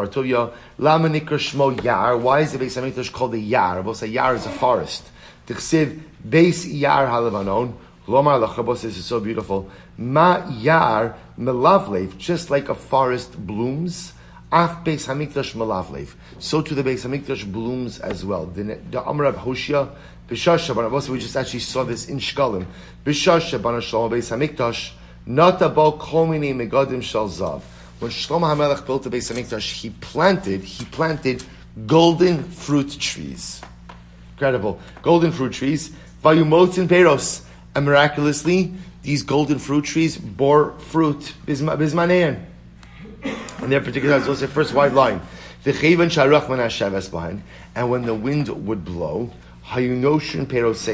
HaMikdash called a Yar? We'll say Yar is a forest. T'chsiv Beis Yar HaLevanon. Lomar Lachabos is so beautiful. Ma Yar Melavlev, just like a forest blooms. Ach Beis HaMikdash Melavlev. So too the Beis HaMikdash blooms as well. The Amar of Hoshea, B'Shasha, we just actually saw this in Shkalim. B'Shasha Bana Shlomo Beis HaMikdash, Nata Bo Kol Minei Megadim Shel Zav. When Shlomo HaMelech built the Beis HaMikdash, he planted golden fruit trees. Incredible. Golden fruit trees. Vayumotzin Peiros. And miraculously, these golden fruit trees bore fruit. Bismanein. And their particular, it's also the first white line. And when the wind would blow, Hayunoshin Peiros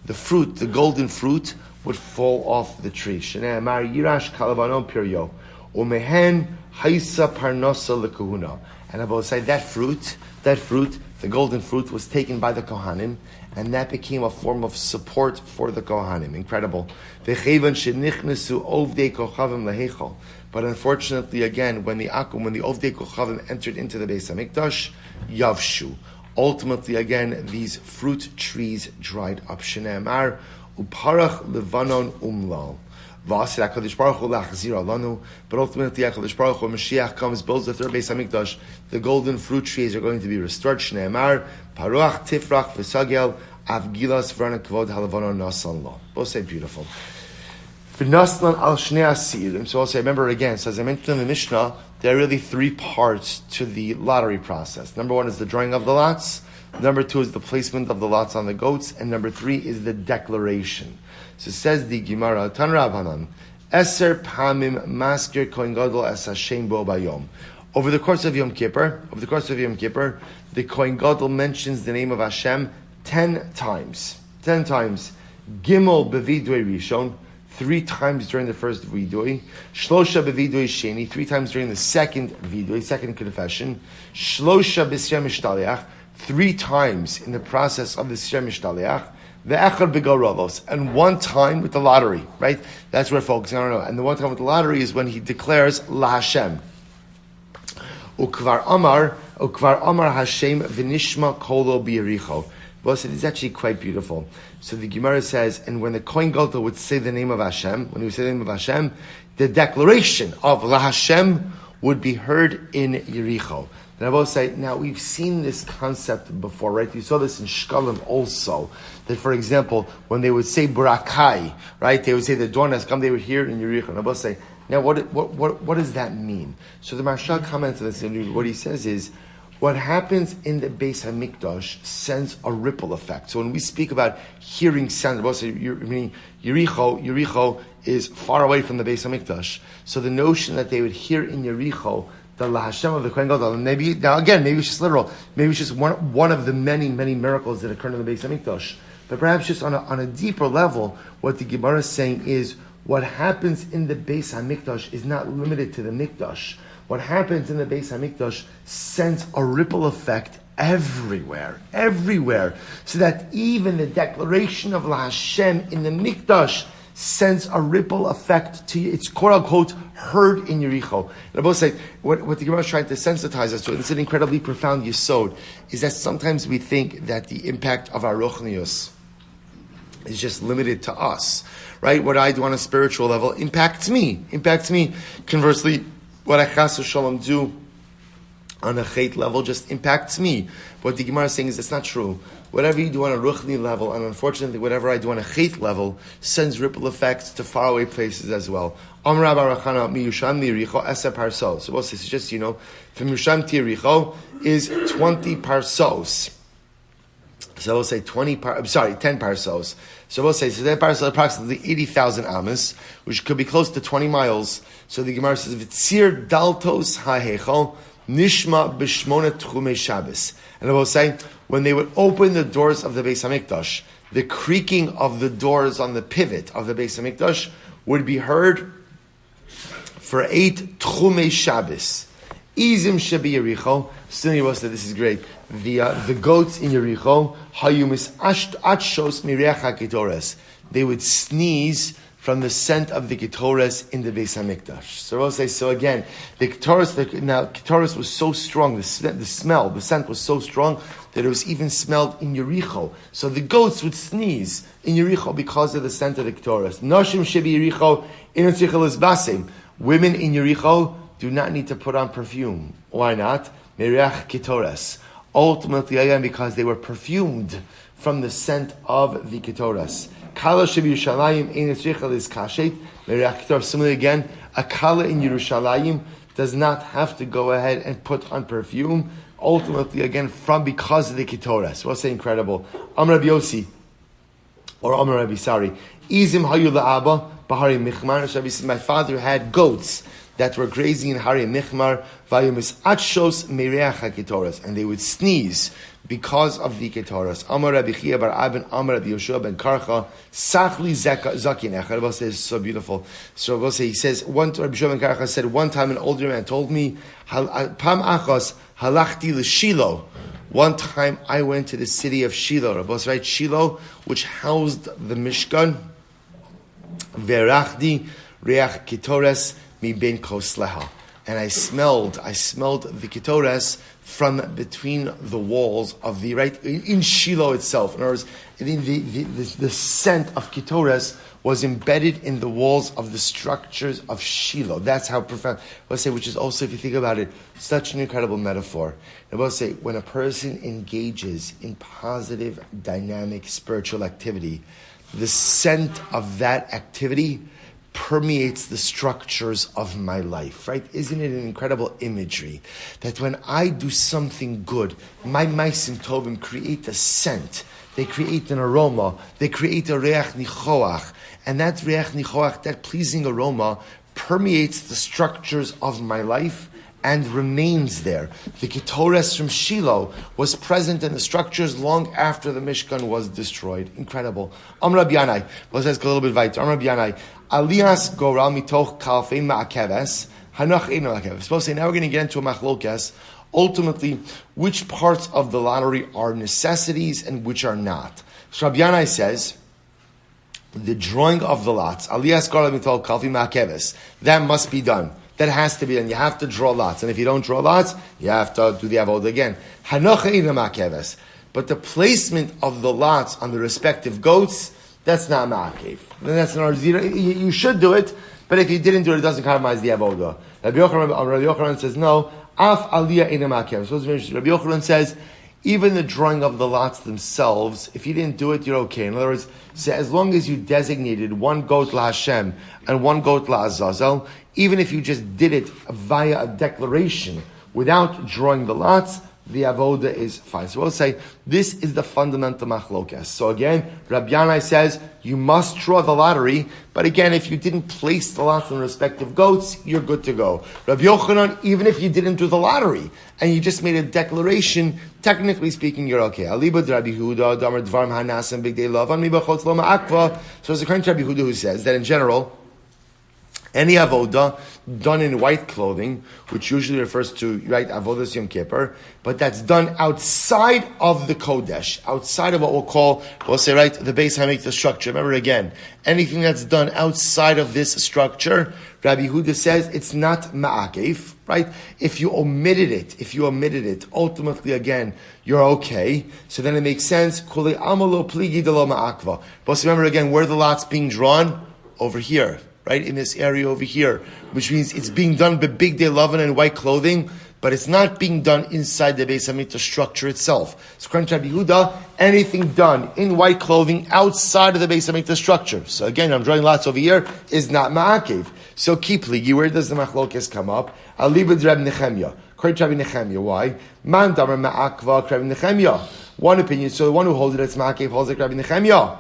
the fruit, the golden fruit, would fall off the tree. Shne'emar Yirash Kalavanon Piryo. Umehen Haisa Parnosa Lekahuna. And I will say that fruit, the golden fruit, was taken by the Kohanim, and that became a form of support for the Kohanim. Incredible. But unfortunately, again, when the Ovdei Kochavim entered into the Beis HaMikdash, Yavshu. Ultimately, again, these fruit trees dried up. Shne'emar Uparach Levanon Umlal. But ultimately, HaKadosh Baruch Hu, when Mashiach comes, builds the third Beis HaMikdash, the golden fruit trees are going to be restored. Shne'emar, Paruach Tifrach V'Sagel, Avgilas V'Rana Kvod Halavanon Nasan Lo. Both say beautiful. V'Naslan Al Shnei Asirim. So I'll say, remember again, so as I mentioned in the Mishnah, there are really three parts to the lottery process. Number one is the drawing of the lots. Number two is the placement of the lots on the goats. And number three is the declaration. So says the Gemara, Tan Rabbanan, Eser Pamim Maskir Kohen Gadol Es Hashem Bo Bayom. Over the course of Yom Kippur, the Kohen Gadol mentions the name of Hashem 10 times. 10 times. Gimel bevidui rishon, 3 times during the first vidui. Shlosha bevidui sheni, 3 times during the second vidui, second confession. Shlosha b'sir mishtaliach, 3 times in the process of the sir mishtaliach. Ve'echad begaravos, and 1 time with the lottery, right? That's where we're focusing on. And the 1 time with the lottery is when he declares La Hashem. Ukvar Amar Hashem v'nishma kolo b'yericho. Well, so it's actually quite beautiful. So the Gemara says, and when the Kohen Gadol would say the name of Hashem, when he would say the name of Hashem, the declaration of La Hashem would be heard in Yericho. And I will say, now we've seen this concept before, right? You saw this in Shkalim also. That, for example, when they would say Barakai, right? They would say the dawn has come, they would hear it in Yericho. And I will say, now what does that mean? So the Maharsha comments on this, and what he says is, what happens in the Beis HaMikdash sends a ripple effect. So when we speak about hearing sound, meaning Yericho is far away from the Beis HaMikdash. So the notion that they would hear in Yericho the La Hashem of the Kohen Gadol, and maybe it's just literal, maybe it's just one of the many miracles that occurred in the Beis HaMikdash. But perhaps just on a deeper level, what the Gemara is saying is, what happens in the Beis HaMikdash is not limited to the Mikdash. What happens in the Beis HaMikdash sends a ripple effect everywhere, so that even the declaration of La Hashem in the Mikdash sends a ripple effect to it's quote unquote heard in Yericho. And I both say what the Gemara is trying to sensitize us to, and it's an incredibly profound yesod, is that sometimes we think that the impact of our ruchnius is just limited to us, right? What I do on a spiritual level impacts me. Conversely, what I chas v'shalom do on a chait level just impacts me. What the Gemara is saying is that's not true. Whatever you do on a ruchni level, and unfortunately whatever I do on a chait level, sends ripple effects to faraway places as well. Amra barachana mi Yusham Yericho esa parsos. So we'll say, it's just, from Yusham to Yericho is 20 parsos. So we'll say 10 parsos. So we'll say, so that parsos is approximately 80,000 amas, which could be close to 20 miles. So the Gemara says, V'tzir daltos ha'hechol nishma b'shmona tchumei Shabbos. And I will say, when they would open the doors of the Beis HaMikdash, the creaking of the doors on the pivot of the Beis HaMikdash would be heard for 8 tchumei Shabbos. Izim shebi Yericho. Still, you will say, this is great. The goats in Yericho, hayumis atshos mireach hakitores. They would sneeze from the scent of the Ketores in the Beis HaMikdash. So we'll say, so again, the Ketores was so strong, the scent was so strong, that it was even smelled in Yericho. So the goats would sneeze in Yericho because of the scent of the Ketores. Noshim shebi Yericho inotsichelis basim. Women in Yericho do not need to put on perfume. Why not? Mireach Ketores. Ultimately, again, because they were perfumed from the scent of the Ketores. Kala shebi Yerushalayim ein tzricha liskashet mereach ketor. Similarly, again, a kala in Yerushalayim does not have to go ahead and put on perfume. Ultimately, again, because of the ketores. We'll say incredible. Amar Rabbi Yossi, or Amar Rabbi Sari, Izim hayu la'aba b'hari michmar. My father had goats that were grazing in Hari Michmar, vayumis atshos mereach haketoras, and they would sneeze because of the ketoras. Amar Rabbi Chia bar Abin, Amar Rabbi Yoshua ben Karcha, Sachli Zakin Echad. Rabbi says so beautiful. So Rabbi he says, Rabbi Yoshua ben Karcha said, one time an older man told me, Pam achos halachti l'Shilo. One time I went to the city of Shiloh. Rabbi was right, Shiloh, which housed the Mishkan. Verachdi reach ketores mi ben kosleha. And I smelled the ketores from between the walls of the, right, in Shiloh itself. In other words, the scent of ketores was embedded in the walls of the structures of Shiloh. That's how profound. Let's say, which is also, if you think about it, such an incredible metaphor. I will say, when a person engages in positive, dynamic, spiritual activity, the scent of that activity permeates the structures of my life, right? Isn't it an incredible imagery that when I do something good, my maisim tovim create a scent, they create an aroma, they create a reach nichoach, and that reach nichoach, that pleasing aroma, permeates the structures of my life and remains there. The Ketores from Shiloh was present in the structures long after the Mishkan was destroyed. Incredible. Amr Rabbi Yanai. Let's ask a little bit weiter. Amr Rabbi Yanai. Alias goral mitoch kalfei ma'akeves. Hanach ein ma'akeves. Supposed to say, now we're going to get into a machlokes. Ultimately, which parts of the lottery are necessities and which are not. So Rabbi Yanai says, the drawing of the lots, alias goral mitoch kalfei ma'akeves, that must be done. That has to be done. You have to draw lots. And if you don't draw lots, you have to do the avodah again. But the placement of the lots on the respective goats, that's not ma'akev. That's not you should do it, but if you didn't do it, it doesn't compromise the avodah. Rabbi Yochanan says, no, af aliyah ina ma'akev. So Rabbi Yochanan says, even the drawing of the lots themselves, if you didn't do it, you're okay. In other words, so as long as you designated one goat la Hashem and one goat la Azazel, even if you just did it via a declaration without drawing the lots, the avoda is fine. So we'll say this is the fundamental machlokes. So again, Rabbi Yanai says you must draw the lottery, but again, if you didn't place the lots on the respective goats, you're good to go. Rabbi Yochanan, even if you didn't do the lottery and you just made a declaration, technically speaking, you're okay. Alibad Rabbi Huda, Damar Dvarim Hanasam Big Day Love, Miba Chotz Loma Akva. So it's according to Rabbi Huda who says that in general, any avoda done in white clothing, which usually refers to, right, avodas Yom Kippur, but that's done outside of the Kodesh, outside of what we'll say, right, the Beis Hamikdash structure. Remember again, anything that's done outside of this structure, Rabbi Huda says it's not ma'akev, right? If you omitted it, ultimately again, you're okay. So then it makes sense. Kuli amalo pligi de lo ma'akva. But remember again, where the lot's being drawn? Over here. Right, in this area over here, which means it's being done by big day lovin and white clothing, but it's not being done inside the Beis Hamikdash structure itself. So according to Rabbi Yehuda, anything done in white clothing outside of the Beis Hamikdash structure. So again, I'm drawing lots over here, is not ma'akev. So keep ligi, where does the machlokes come up? Alibad Reb Nechemya. According to Rabbi Nechemya, why? Man damar ma'akva Rabbi Nechemya. One opinion, so the one who holds it as ma'akev holds it Rabbi Nechemya.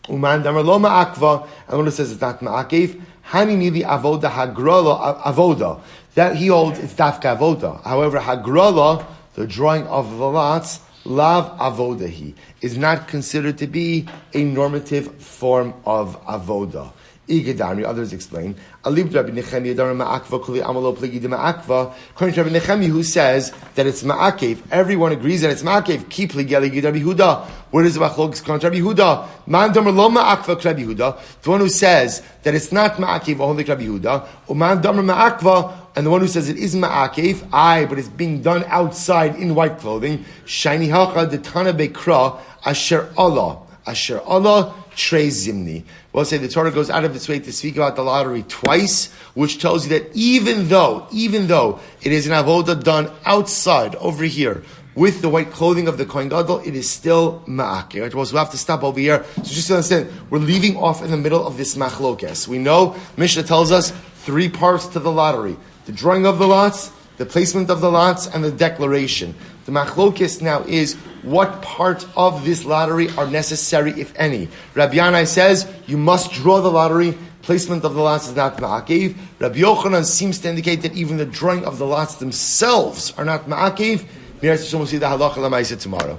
Uman damar lo ma'akva, and one who says it's not ma'akev, hani nili avoda hagrola avoda. That he holds it's dafka avoda. However, hagrola, the drawing of the lots, lav avodahi, is not considered to be a normative form of avoda. Igedamri, others explain. Alib Rabbi Nechemya damar ma'akva kuli amalo pligi de ma'akva. According to Rabbi Nechemya, who says that it's ma'akev, everyone agrees that it's ma'akev. Ki pligi aligi Rabbi Huda. Where does the machlokes come to Rabbi Huda? Man damar lo ma'akva Rabbi Huda. The one who says that it's not ma'akev, only Rabbi Huda. Or man damar ma'akva, and the one who says it is ma'akev, but it's being done outside in white clothing. Shiny hacha de tana bekra asher Allah. Asher Allah trei zimni. We'll say the Torah goes out of its way to speak about the lottery twice, which tells you that even though it is an avodah done outside over here with the white clothing of the Kohen Gadol, it is still ma'akev. Right? Well, so we have to stop over here. So just to understand, we're leaving off in the middle of this machlokes. We know Mishnah tells us 3 parts to the lottery: the drawing of the lots, the placement of the lots, and the declaration. The machlokes now is what part of this lottery are necessary, if any. Rabbi Yanai says you must draw the lottery. Placement of the lots is not ma'akev. Rabbi Yochanan seems to indicate that even the drawing of the lots themselves are not ma'akev. We'll see the halacha l'maisa tomorrow.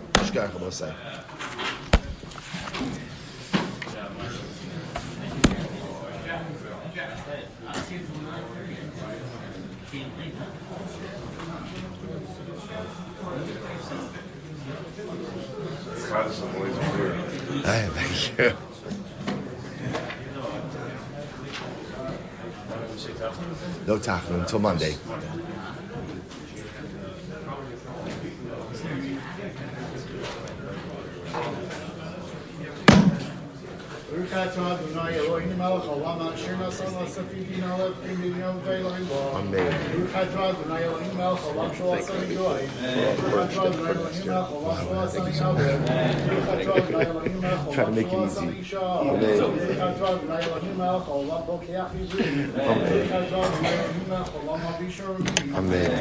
Thank you. No tachlim until Monday. Try to make it easy. Amen.